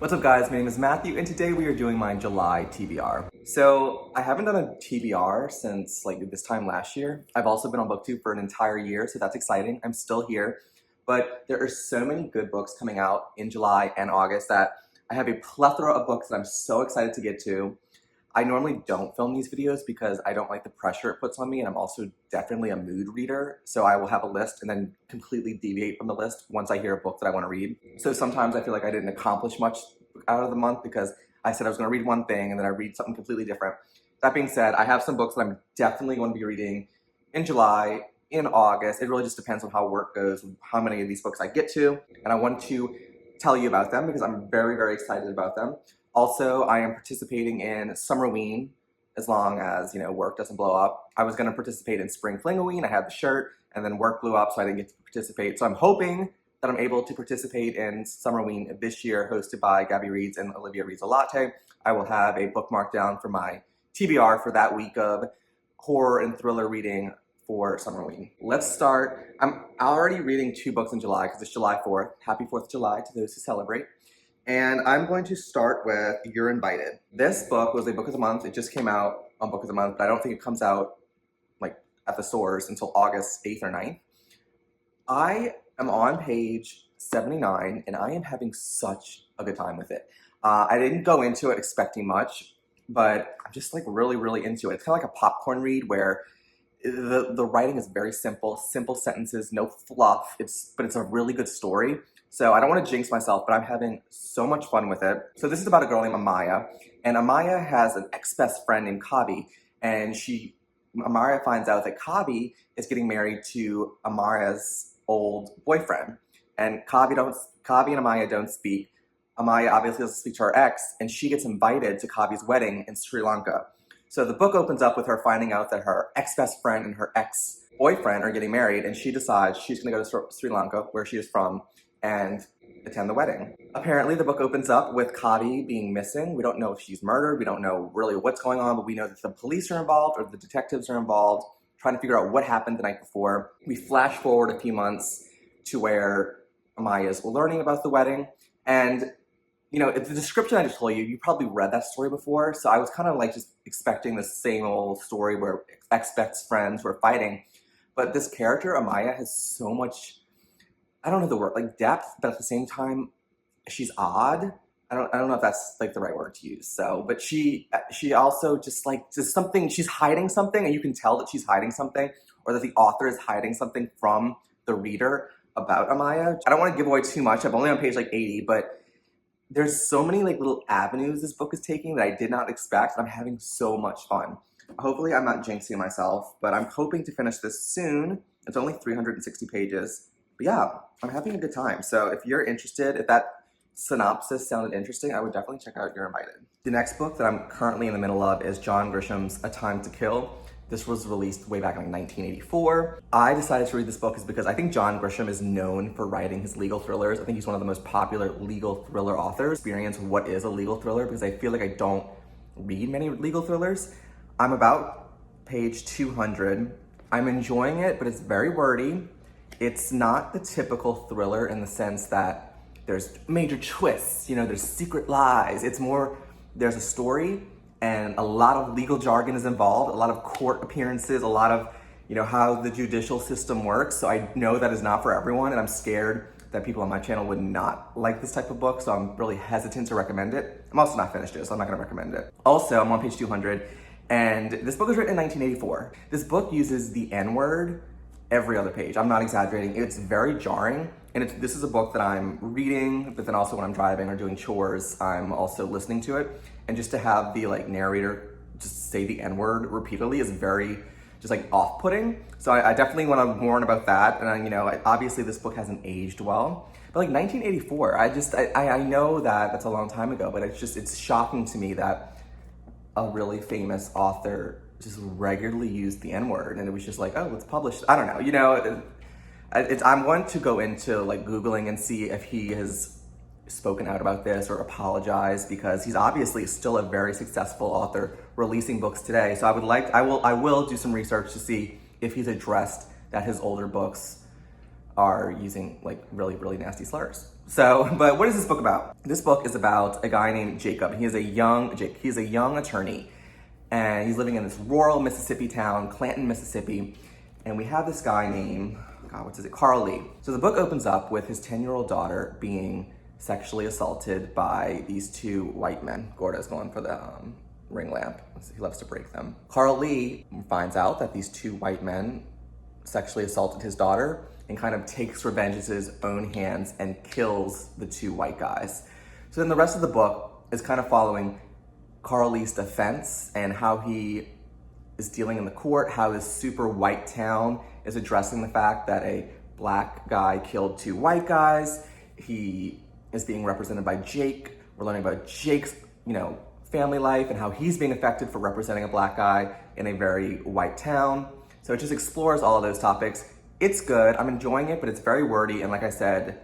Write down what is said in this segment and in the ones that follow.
What's up guys, my name is Matthew and today we are doing my July TBR. So I haven't done a TBR since like this time last year. I've also been on BookTube for an entire year, so that's exciting. I'm still here, but there are so many good books coming out in July and August that I have a plethora of books that I'm so excited to get to. I normally don't film these videos because I don't like the pressure it puts on me, and I'm also definitely a mood reader, so I will have a list and then completely deviate from the list once I hear a book that I want to read. So sometimes I feel like I didn't accomplish much out of the month because I said I was going to read one thing and then I read something completely different. That being said, I have some books that I'm definitely going to be reading in July, in August. It really just depends on how work goes, how many of these books I get to, and I want to tell you about them because I'm very, very excited about them. Also, I am participating in Summerween as long as, work doesn't blow up. I was going to participate in Spring Flingoween. I had the shirt, and then work blew up, so I didn't get to participate. So I'm hoping that I'm able to participate in Summerween this year, hosted by Gabby Reads and Olivia Reads a Latte. I will have a bookmark down for my TBR for that week of horror and thriller reading for Summerween. Let's start. I'm already reading 2 books in July because it's July 4th. Happy 4th of July to those who celebrate. And I'm going to start with You're Invited. This book was a book of the month. It just came out on Book of the Month, but I don't think it comes out like at the stores until August 8th or 9th. I am on page 79 and I am having such a good time with it. I didn't go into it expecting much, but I'm just like really, really into it. It's kind of like a popcorn read where the writing is very simple sentences, no fluff, but it's a really good story. So I don't want to jinx myself, but I'm having so much fun with it. So this is about a girl named Amaya, and Amaya has an ex-best friend named Kabi, and Amaya finds out that Kabi is getting married to Amaya's old boyfriend, and Kabi and Amaya don't speak. Amaya obviously doesn't speak to her ex, and she gets invited to Kabi's wedding in Sri Lanka. So the book opens up with her finding out that her ex-best friend and her ex-boyfriend are getting married, and she decides she's going to go to Sri Lanka, where she is from, and attend the wedding. Apparently, the book opens up with Kabi being missing. We don't know if she's murdered. We don't know really what's going on, but we know that the police are involved or the detectives are involved, trying to figure out what happened the night before. We flash forward a few months to where Amaya is learning about the wedding, and the description I just told you, you probably read that story before, so I was kind of like just expecting the same old story where ex-best friends were fighting. But this character, Amaya, has so much, I don't know the word, like depth, but at the same time, she's odd. I don't know if that's like the right word to use. So, but she also just something, she's hiding something, and you can tell that she's hiding something, or that the author is hiding something from the reader about Amaya. I don't want to give away too much. I'm only on page 80, but there's so many little avenues this book is taking that I did not expect, and I'm having so much fun. Hopefully I'm not jinxing myself, but I'm hoping to finish this soon. It's only 360 pages. But yeah, I'm having a good time. So if you're interested, if that synopsis sounded interesting, I would definitely check out You're Invited. The next book that I'm currently in the middle of is John Grisham's A Time to Kill. This was released way back in 1984. I decided to read this book is because I think John Grisham is known for writing his legal thrillers. I think he's one of the most popular legal thriller authors. Experience what is a legal thriller, because I feel like I don't read many legal thrillers. I'm about page 200. I'm enjoying it, but it's very wordy. It's not the typical thriller in the sense that there's major twists, there's secret lies. It's more, there's a story and a lot of legal jargon is involved, a lot of court appearances, a lot of, how the judicial system works. So I know that is not for everyone, and I'm scared that people on my channel would not like this type of book, so I'm really hesitant to recommend it. I'm also not finished it, so I'm not gonna recommend it. Also, I'm on page 200, and this book was written in 1984. This book uses the N-word every other page. I'm not exaggerating. It's very jarring, and this is a book that I'm reading, but then also when I'm driving or doing chores, I'm also listening to it. And just to have the narrator just say the N-word repeatedly is very just off-putting. So I definitely want to warn about that. And obviously this book hasn't aged well, but 1984, I know that that's a long time ago, but it's shocking to me that a really famous author just regularly used the N-word, and it was just oh, it's published. I don't know, I'm going to go into Googling and see if he has spoken out about this or apologized, because he's obviously still a very successful author releasing books today. So I will do some research to see if he's addressed that his older books are using really, really nasty slurs. But what is this book about? This book is about a guy named Jacob. He's a young attorney, and he's living in this rural Mississippi town, Clanton, Mississippi. And we have this guy named, Carl Lee. So the book opens up with his 10-year-old daughter being sexually assaulted by these two white men. Gordo's going for the ring lamp. He loves to break them. Carl Lee finds out that these two white men sexually assaulted his daughter and kind of takes revenge into his own hands and kills the two white guys. So then the rest of the book is kind of following Carl Lee's defense and how he is dealing in the court, how this super white town is addressing the fact that a black guy killed two white guys. He is being represented by Jake. We're learning about Jake's, family life and how he's being affected for representing a black guy in a very white town. So it just explores all of those topics. It's good, I'm enjoying it, but it's very wordy, and like I said,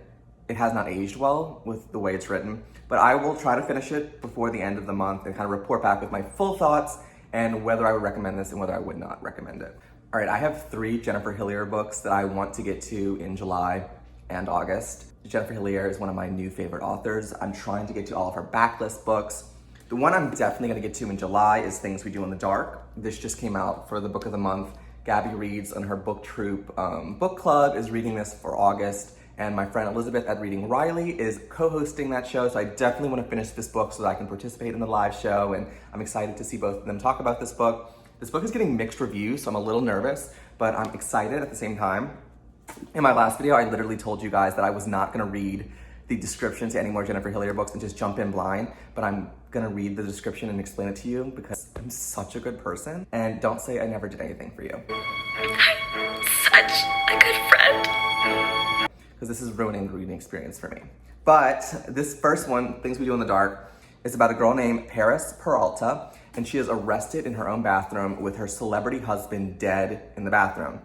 it has not aged well with the way it's written. But I will try to finish it before the end of the month and kind of report back with my full thoughts and whether I would recommend this and whether I would not recommend it. All right, I have 3 Jennifer Hillier books that I want to get to in July and August. Jennifer Hillier is one of my new favorite authors. I'm trying to get to all of her backlist books. The one I'm definitely gonna get to in July is Things We Do in the Dark. This just came out for the book of the month. Gabby reads on her book Trope book club is reading this for August, and my friend Elizabeth at Reading Riley is co-hosting that show, so I definitely want to finish this book so that I can participate in the live show, and I'm excited to see both of them talk about this book. This book is getting mixed reviews, so I'm a little nervous, but I'm excited at the same time. In my last video, I literally told you guys that I was not gonna read the description to any more Jennifer Hillier books and just jump in blind, but I'm gonna read the description and explain it to you because I'm such a good person, and don't say I never did anything for you. I'm such a good friend. Because this is ruining the reading experience for me. But this first one, Things We Do in the Dark, is about a girl named Paris Peralta, and she is arrested in her own bathroom with her celebrity husband dead in the bathroom.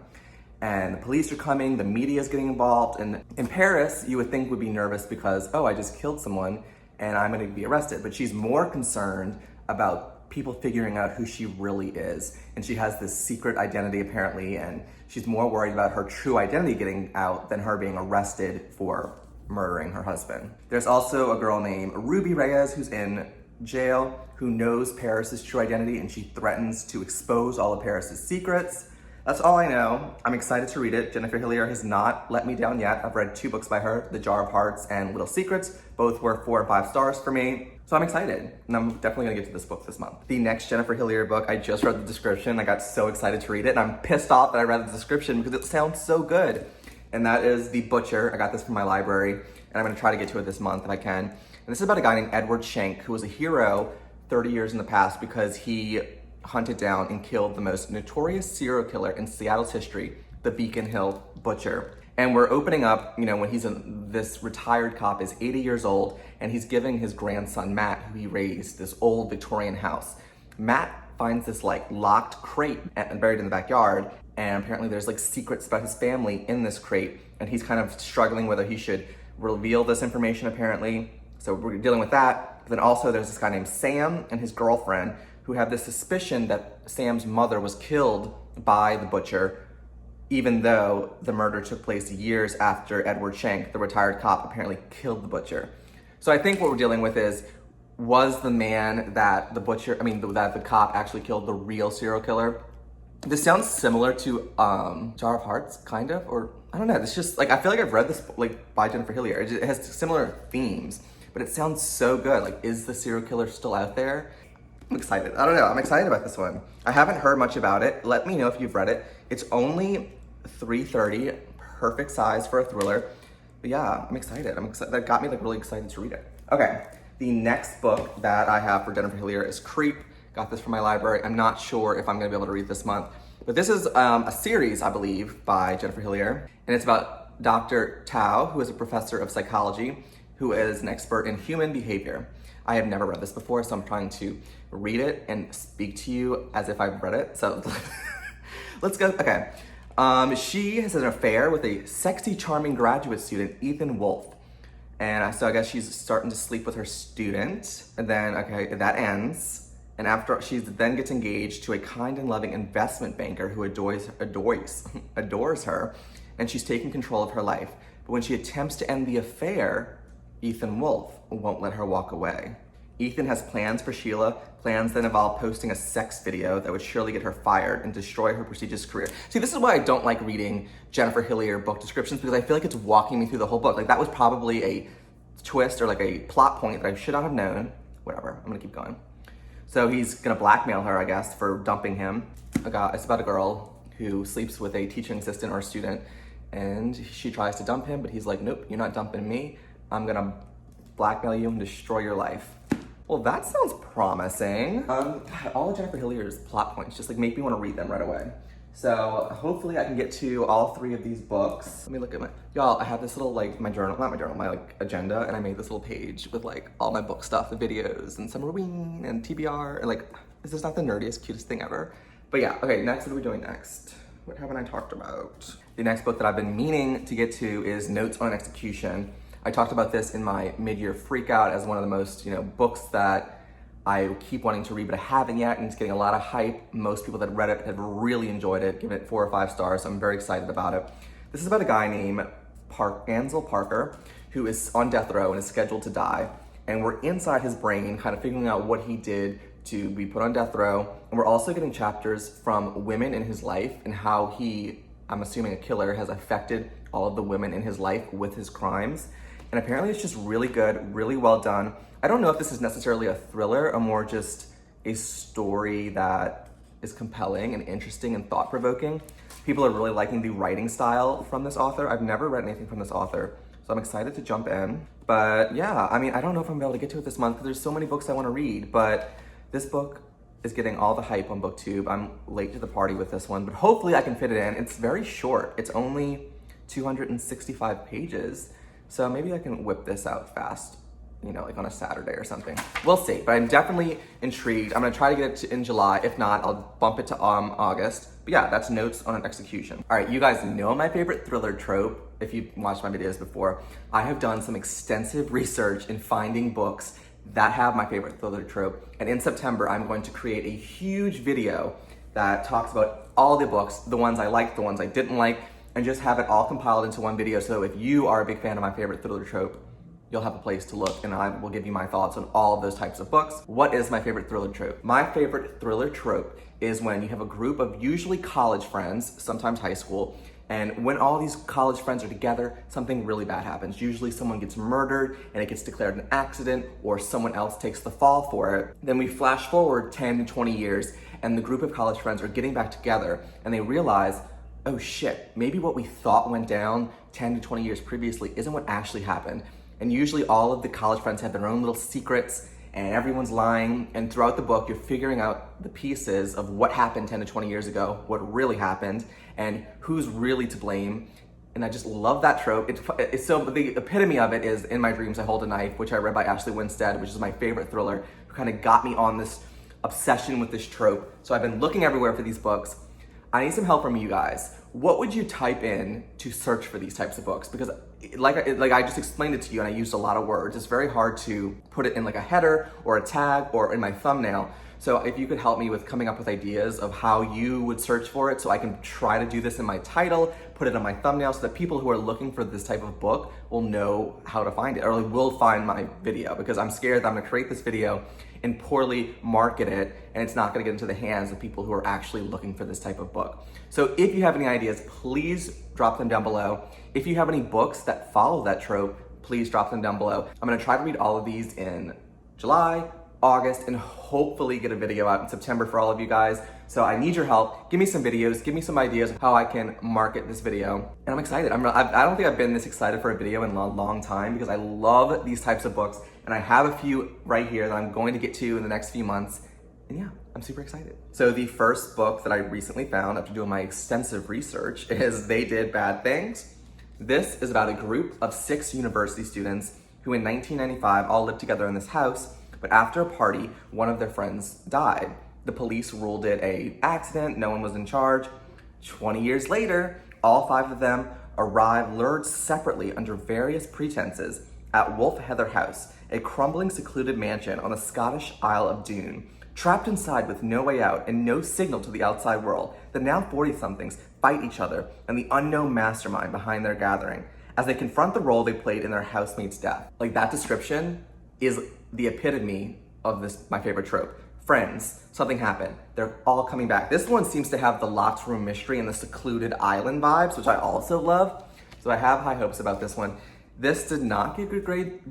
And the police are coming, the media is getting involved, and in Paris, you would think would be nervous because, oh, I just killed someone and I'm gonna be arrested. But she's more concerned about people figuring out who she really is. And she has this secret identity apparently, and she's more worried about her true identity getting out than her being arrested for murdering her husband. There's also a girl named Ruby Reyes who's in jail who knows Paris's true identity, and she threatens to expose all of Paris's secrets. That's all I know. I'm excited to read it. Jennifer Hillier has not let me down yet. I've read 2 books by her, The Jar of Hearts and Little Secrets. Both were 4 and 5 stars for me. So I'm excited, and I'm definitely gonna get to this book this month. The next Jennifer Hillier book, I just read the description. I got so excited to read it, and I'm pissed off that I read the description because it sounds so good. And that is The Butcher. I got this from my library, and I'm gonna try to get to it this month if I can. And this is about a guy named Edward Schenck, who was a hero 30 years in the past because he hunted down and killed the most notorious serial killer in Seattle's history, the Beacon Hill Butcher. And we're opening up, when this retired cop is 80 years old, and he's giving his grandson, Matt, who he raised, this old Victorian house. Matt finds this locked crate and buried in the backyard, and apparently there's secrets about his family in this crate, and he's kind of struggling whether he should reveal this information apparently. So we're dealing with that. Then also there's this guy named Sam and his girlfriend who have this suspicion that Sam's mother was killed by the butcher, even though the murder took place years after Edward Schenck, the retired cop, apparently killed the butcher. So I think what we're dealing with is, was the man that that the cop actually killed the real serial killer? This sounds similar to Jar of Hearts, kind of, or I don't know. It's just I feel like I've read this by Jennifer Hillier. It has similar themes, but it sounds so good. Is the serial killer still out there? I'm excited. I don't know. I'm excited about this one. I haven't heard much about it. Let me know if you've read it. It's only 330, perfect size for a thriller. But yeah, I'm excited. That got me really excited to read it. Okay, the next book that I have for Jennifer Hillier is Creep. Got this from my library. I'm not sure if I'm gonna be able to read this month, but this is a series, I believe, by Jennifer Hillier, and it's about Dr. Tao, who is a professor of psychology, who is an expert in human behavior. I have never read this before, so I'm trying to read it and speak to you as if I've read it. So let's go. Okay. She has an affair with a sexy, charming graduate student, Ethan Wolf. And so I guess she's starting to sleep with her student. And then, that ends. And after, she then gets engaged to a kind and loving investment banker who adores her. And she's taking control of her life. But when she attempts to end the affair, Ethan Wolfe won't let her walk away. Ethan has plans for Sheila, plans that involve posting a sex video that would surely get her fired and destroy her prestigious career. See, this is why I don't like reading Jennifer Hillier book descriptions, because I feel like it's walking me through the whole book. Like, that was probably a twist or like a plot point that I should not have known. Whatever, I'm gonna keep going. So he's gonna blackmail her, I guess, for dumping him. It's about a girl who sleeps with a teaching assistant or a student, and she tries to dump him, but he's like, nope, you're not dumping me. I'm gonna blackmail you and destroy your life. Well, that sounds promising. All of Jennifer Hillier's plot points just like make me want to read them right away. So hopefully I can get to all 3 of these books. Let me look at y'all, I have this little like, my like agenda, and I made this little page with like all my book stuff, the videos, and Summerween, and TBR, and like, this is not the nerdiest, cutest thing ever. But yeah, okay, next, what are we doing next? What haven't I talked about? The next book that I've been meaning to get to is Notes on Execution. I talked about this in my mid-year freakout as one of the most, books that I keep wanting to read, but I haven't yet, and it's getting a lot of hype. Most people that read it have really enjoyed it, given it 4 or 5 stars, so I'm very excited about it. This is about a guy named Ansel Parker, who is on death row and is scheduled to die, and we're inside his brain, kind of figuring out what he did to be put on death row, and we're also getting chapters from women in his life and how he, I'm assuming a killer, has affected all of the women in his life with his crimes. And apparently it's just really good, really well done. I don't know if this is necessarily a thriller or more just a story that is compelling and interesting and thought-provoking. People are really liking the writing style from this author. I've never read anything from this author, so I'm excited to jump in. But yeah, I mean, I don't know if I'm able to get to it this month because there's so many books I want to read, but this book is getting all the hype on BookTube. I'm late to the party with this one, but hopefully I can fit it in. It's very short. It's only 265 pages. So maybe I can whip this out fast, like on a Saturday or something. We'll see, but I'm definitely intrigued. I'm gonna try to get it in July. If not, I'll bump it to August. But yeah, that's Notes on an Execution. All right, you guys know my favorite thriller trope. If you've watched my videos before, I have done some extensive research in finding books that have my favorite thriller trope. And in September, I'm going to create a huge video that talks about all the books, the ones I liked, the ones I didn't like, and just have it all compiled into one video. So if you are a big fan of my favorite thriller trope, you'll have a place to look, and I will give you my thoughts on all of those types of books. What is my favorite thriller trope? My favorite thriller trope is when you have a group of usually college friends, sometimes high school, and when all these college friends are together, something really bad happens. Usually someone gets murdered and it gets declared an accident, or someone else takes the fall for it. Then we flash forward 10 to 20 years, and the group of college friends are getting back together, and they realize, oh shit, maybe what we thought went down 10 to 20 years previously isn't what actually happened. And usually all of the college friends have their own little secrets, and everyone's lying, and throughout the book you're figuring out the pieces of what happened 10 to 20 years ago, what really happened, and who's really to blame. And I just love that trope. It's so, the epitome of it is In My Dreams I Hold a Knife, which I read by Ashley Winstead, which is my favorite thriller, who kind of got me on this obsession with this trope. So I've been looking everywhere for these books. I need some help from you guys. What would you type in to search for these types of books? Because like I just explained it to you, and I used a lot of words. It's very hard to put it in like a header or a tag or in my thumbnail. So if you could help me with coming up with ideas of how you would search for it, so I can try to do this in my title, put it on my thumbnail, so that people who are looking for this type of book will know how to find it, or will find my video, because I'm scared that I'm gonna create this video and poorly market it, and it's not gonna get into the hands of people who are actually looking for this type of book. So if you have any ideas, please drop them down below. If you have any books that follow that trope, please drop them down below. I'm gonna try to read all of these in July, August, and hopefully get a video out in September for all of you guys. So I need your help. Give me some videos, give me some ideas of how I can market this video. And I'm excited. I don't think I've been this excited for a video in a long time, because I love these types of books, and I have a few right here that I'm going to get to in the next few months. And yeah, I'm super excited. So the first book that I recently found after doing my extensive research is They Did Bad Things. This is about a group of 6 university students who in 1995 all lived together in this house, but after a party, one of their friends died. The police ruled it an accident, no one was in charge. 20 years later, all 5 of them arrive lured separately under various pretenses at Wolf Heather House, a crumbling secluded mansion on the Scottish Isle of Doon. Trapped inside with no way out and no signal to the outside world, the now 40-somethings fight each other and the unknown mastermind behind their gathering. as they confront the role they played in their housemate's death. Like, that description is the epitome of this, my favorite trope. Friends, something happened. They're all coming back. This one seems to have the locked room mystery and the secluded island vibes, which I also love. So I have high hopes about this one. This did not get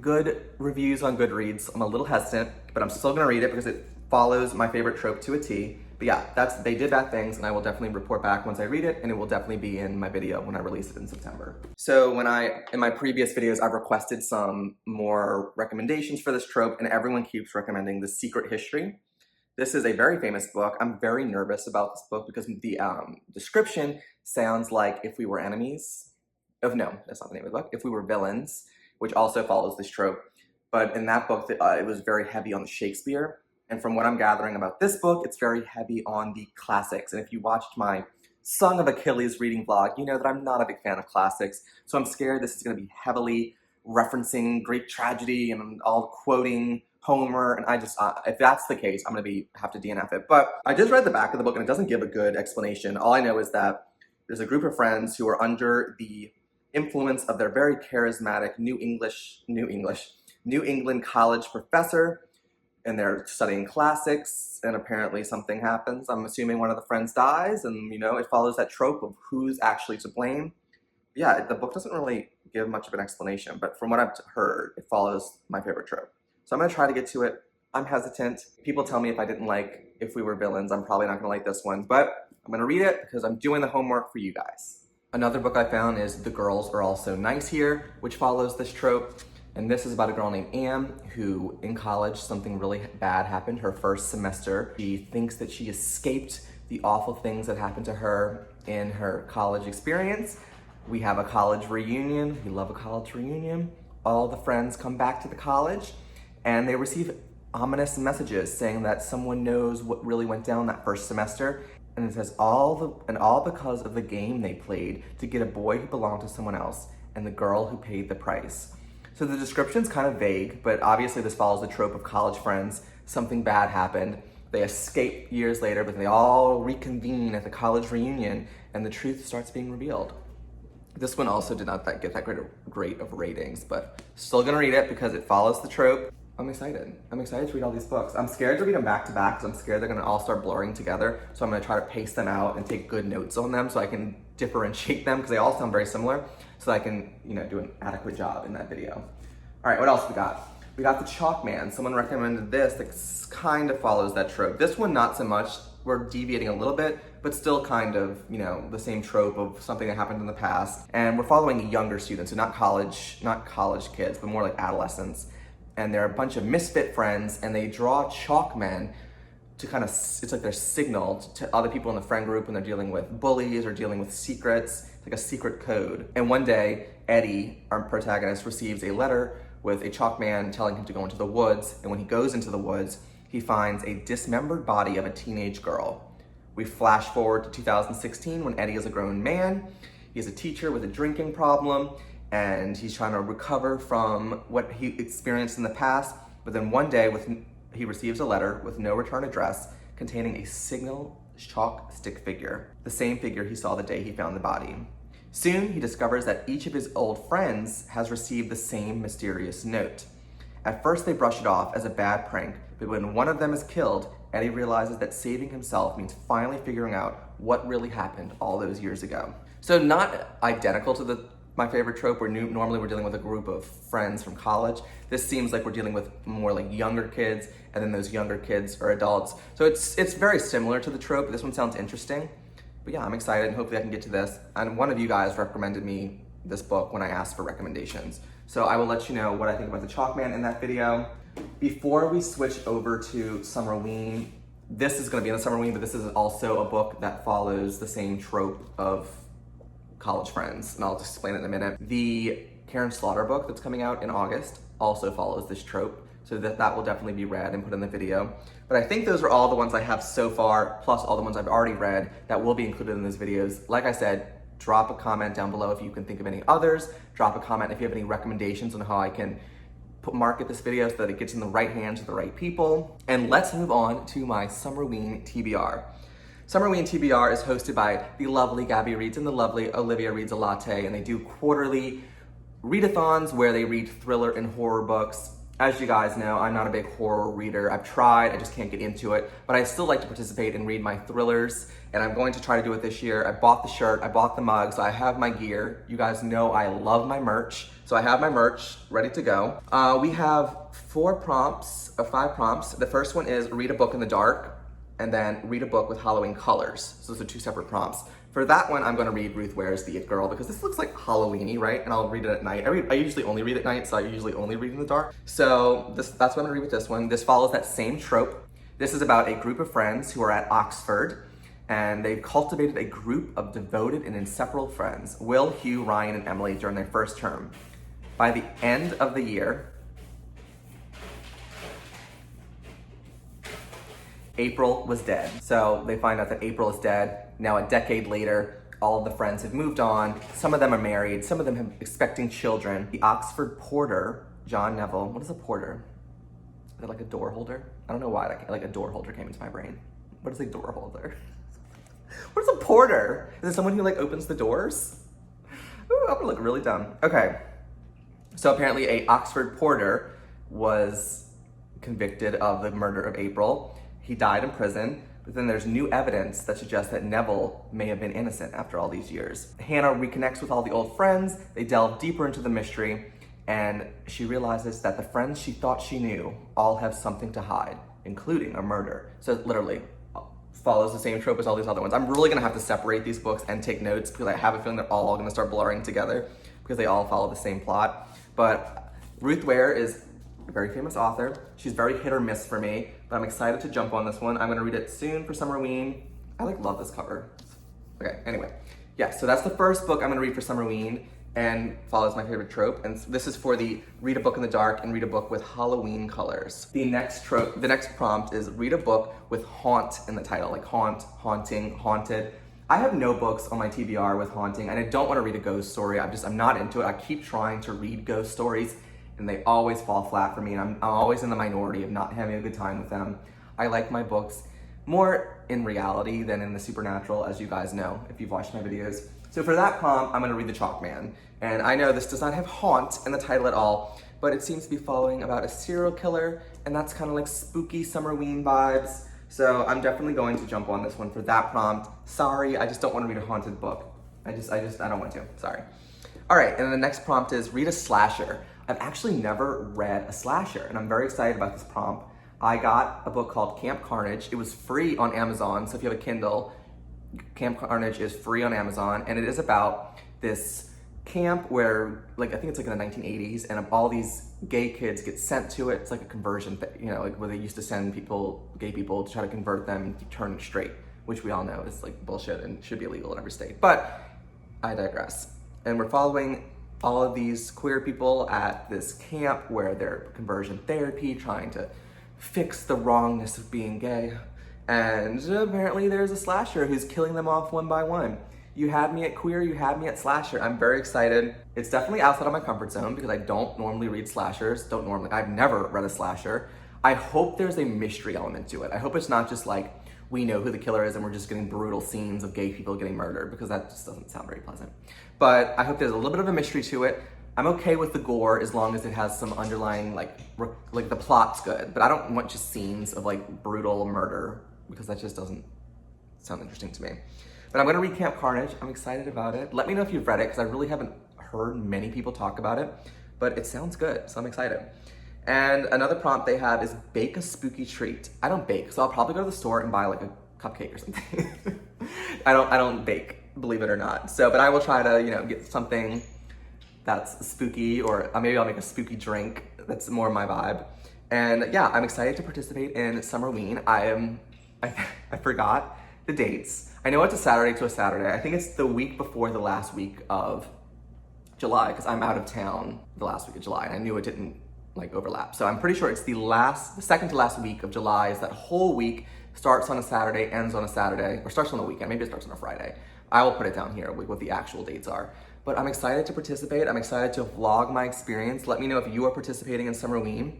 good reviews on Goodreads. I'm a little hesitant, but I'm still gonna read it because it follows my favorite trope to a T. But yeah, they did bad things, and I will definitely report back once I read it, and it will definitely be in my video when I release it in September. So in my previous videos, I've requested some more recommendations for this trope, and everyone keeps recommending The Secret History. This is a very famous book. I'm very nervous about this book because the description sounds like If We Were Enemies. Oh no, that's not the name of the book. If We Were Villains, which also follows this trope. But in that book, it was very heavy on Shakespeare. And from what I'm gathering about this book, it's very heavy on the classics. And if you watched my Song of Achilles reading vlog, you know that I'm not a big fan of classics. So I'm scared this is gonna be heavily referencing Greek tragedy and all quoting Homer. And if that's the case, I'm gonna have to DNF it. But I just read the back of the book and it doesn't give a good explanation. All I know is that there's a group of friends who are under the influence of their very charismatic New England college professor, and they're studying classics, and apparently something happens. I'm assuming one of the friends dies, and it follows that trope of who's actually to blame. Yeah, the book doesn't really give much of an explanation, but from what I've heard, it follows my favorite trope. So I'm gonna try to get to it. I'm hesitant. People tell me if I didn't like If We Were Villains, I'm probably not gonna like this one, but I'm gonna read it because I'm doing the homework for you guys. Another book I found is The Girls Are Also Nice Here, which follows this trope. And this is about a girl named Anne who, in college, something really bad happened her first semester. She thinks that she escaped the awful things that happened to her in her college experience. We have a college reunion. We love a college reunion. All the friends come back to the college and they receive ominous messages saying that someone knows what really went down that first semester. And it says all because of the game they played to get a boy who belonged to someone else and the girl who paid the price. So the description's kind of vague, but obviously this follows the trope of college friends. Something bad happened. They escape years later, but they all reconvene at the college reunion and the truth starts being revealed. This one also did not get that great of ratings, but still gonna read it because it follows the trope. I'm excited. I'm excited to read all these books. I'm scared to read them back to back because I'm scared they're gonna all start blurring together. So I'm gonna try to pace them out and take good notes on them so I can differentiate them because they all sound very similar so I can, do an adequate job in that video. All right, what else we got? We got The Chalk Man. Someone recommended this that kind of follows that trope. This one, not so much. We're deviating a little bit, but still kind of, the same trope of something that happened in the past. And we're following younger students, so not college kids, but more like adolescents. And they're a bunch of misfit friends, and they draw chalk men to it's like their signal to other people in the friend group when they're dealing with bullies or dealing with secrets. It's like a secret code. And one day, Eddie, our protagonist, receives a letter with a chalk man telling him to go into the woods. And when he goes into the woods, he finds a dismembered body of a teenage girl. We flash forward to 2016 when Eddie is a grown man. He's a teacher with a drinking problem, and he's trying to recover from what he experienced in the past. But then one day, he receives a letter with no return address containing a signal chalk stick figure, the same figure he saw the day he found the body. Soon, he discovers that each of his old friends has received the same mysterious note. At first, they brush it off as a bad prank, but when one of them is killed, Eddie realizes that saving himself means finally figuring out what really happened all those years ago. So not identical to my favorite trope where normally we're dealing with a group of friends from college. This seems like we're dealing with more like younger kids, and then those younger kids are adults. So it's very similar to the trope, but this one sounds interesting. But yeah, I'm excited and hopefully I can get to this. And one of you guys recommended me this book when I asked for recommendations. So I will let you know what I think about The Chalk Man in that video. Before we switch over to Summerween, this is gonna be in the Summerween, but this is also a book that follows the same trope of college friends, and I'll just explain it in a minute. The Karen Slaughter book that's coming out in August also follows this trope, so that will definitely be read and put in the video. But I think those are all the ones I have so far, plus all the ones I've already read that will be included in those videos. Like I said, drop a comment down below if you can think of any others. Drop a comment if you have any recommendations on how I can market this video so that it gets in the right hands of the right people. And let's move on to my Summerween TBR. Summerween TBR is hosted by the lovely Gabby Reads and the lovely Olivia Reads a Latte, and they do quarterly readathons where they read thriller and horror books. As you guys know, I'm not a big horror reader. I've tried, I just can't get into it, but I still like to participate and read my thrillers, and I'm going to try to do it this year. I bought the shirt, I bought the mug, so I have my gear. You guys know I love my merch, so I have my merch ready to go. We have 5 prompts. The first one is read a book in the dark, and then read a book with Halloween colors. So those are 2 separate prompts. For that one, I'm gonna read Ruth Ware's The It Girl because this looks like Halloween-y, right? And I'll read it at night. I usually only read at night, so I usually only read in the dark. So that's what I'm gonna read with this one. This follows that same trope. This is about a group of friends who are at Oxford, and they've cultivated a group of devoted and inseparable friends, Will, Hugh, Ryan, and Emily, during their first term. By the end of the year, April was dead. So they find out that April is dead. Now a decade later, all of the friends have moved on. Some of them are married. Some of them have expecting children. The Oxford porter, John Neville, what is a porter? Is it like a door holder? I don't know why like a door holder came into my brain. What is a door holder? What is a porter? Is it someone who like opens the doors? Ooh, I'm gonna look really dumb. Okay. So apparently a Oxford porter was convicted of the murder of April. He died in prison, but then there's new evidence that suggests that Neville may have been innocent after all these years. Hannah reconnects with all the old friends, they delve deeper into the mystery, and she realizes that the friends she thought she knew all have something to hide, including a murder. So it literally follows the same trope as all these other ones. I'm really gonna have to separate these books and take notes because I have a feeling they're all gonna start blurring together because they all follow the same plot. But Ruth Ware is a very famous author. She's very hit or miss for me, but I'm excited to jump on this one. I'm gonna read it soon for Summerween. I love this cover. Okay, anyway. Yeah, so that's the first book I'm gonna read for Summerween and follows my favorite trope. And this is for the read a book in the dark and read a book with Halloween colors. The next prompt is read a book with haunt in the title, like haunt, haunting, haunted. I have no books on my TBR with haunting, and I don't wanna read a ghost story. I'm not into it. I keep trying to read ghost stories, and they always fall flat for me, and I'm always in the minority of not having a good time with them. I like my books more in reality than in the supernatural, as you guys know, if you've watched my videos. So for that prompt, I'm gonna read The Chalk Man. And I know this does not have haunt in the title at all, but it seems to be following about a serial killer, and that's kind of like spooky Summerween vibes. So I'm definitely going to jump on this one for that prompt. Sorry, I just don't wanna read a haunted book. I don't want to, sorry. All right, and then the next prompt is read a slasher. I've actually never read a slasher, and I'm very excited about this prompt. I got a book called Camp Carnage. It was free on Amazon, so if you have a Kindle, Camp Carnage is free on Amazon, and it is about this camp where, like, I think it's like in the 1980s, and all these gay kids get sent to it. It's like a conversion thing, you know, like where they used to send gay people to try to convert them to turn straight, which we all know is like bullshit and should be illegal in every state. But I digress. And we're following all of these queer people at this camp where they're conversion therapy, trying to fix the wrongness of being gay. And apparently there's a slasher who's killing them off one by one. You had me at queer, you had me at slasher. I'm very excited. It's definitely outside of my comfort zone because I don't normally read slashers. I've never read a slasher. I hope there's a mystery element to it. I hope it's not just like, we know who the killer is and we're just getting brutal scenes of gay people getting murdered, because that just doesn't sound very pleasant. But I hope there's a little bit of a mystery to it. I'm okay with the gore as long as it has some underlying, like the plot's good, but I don't want just scenes of like brutal murder because that just doesn't sound interesting to me. But I'm gonna read Camp Carnage. I'm excited about it. Let me know if you've read it because I really haven't heard many people talk about it, but it sounds good, so I'm excited. And another prompt they have is bake a spooky treat. I don't bake, so I'll probably go to the store and buy like a cupcake or something. I don't bake, believe it or not. So, but I will try to, get something that's spooky, or maybe I'll make a spooky drink that's more my vibe. And yeah, I'm excited to participate in Summerween. I forgot the dates. I know it's a Saturday to a Saturday. I think it's the week before the last week of July because I'm out of town the last week of July, and I knew it didn't overlap. So I'm pretty sure it's the second to last week of July. Is that whole week starts on a Saturday, ends on a Saturday, or starts on a weekend. Maybe it starts on a Friday. I will put it down here with what the actual dates are. But I'm excited to participate. I'm excited to vlog my experience. Let me know if you are participating in Summerween.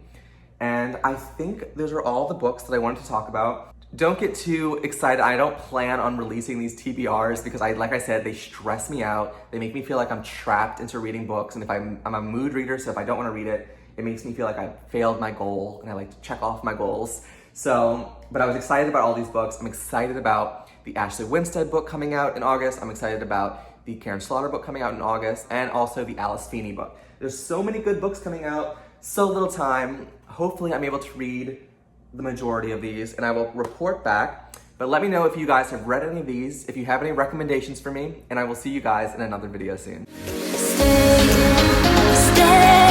And I think those are all the books that I wanted to talk about. Don't get too excited. I don't plan on releasing these TBRs because like I said, they stress me out. They make me feel like I'm trapped into reading books. And if I'm a mood reader, so if I don't want to read it, it makes me feel like I've failed my goal and I like to check off my goals. So, but I was excited about all these books. I'm excited about the Ashley Winstead book coming out in August. I'm excited about the Karen Slaughter book coming out in August, and also the Alice Feeney book. There's so many good books coming out, so little time. Hopefully I'm able to read the majority of these and I will report back. But let me know if you guys have read any of these, if you have any recommendations for me, and I will see you guys in another video soon. Stay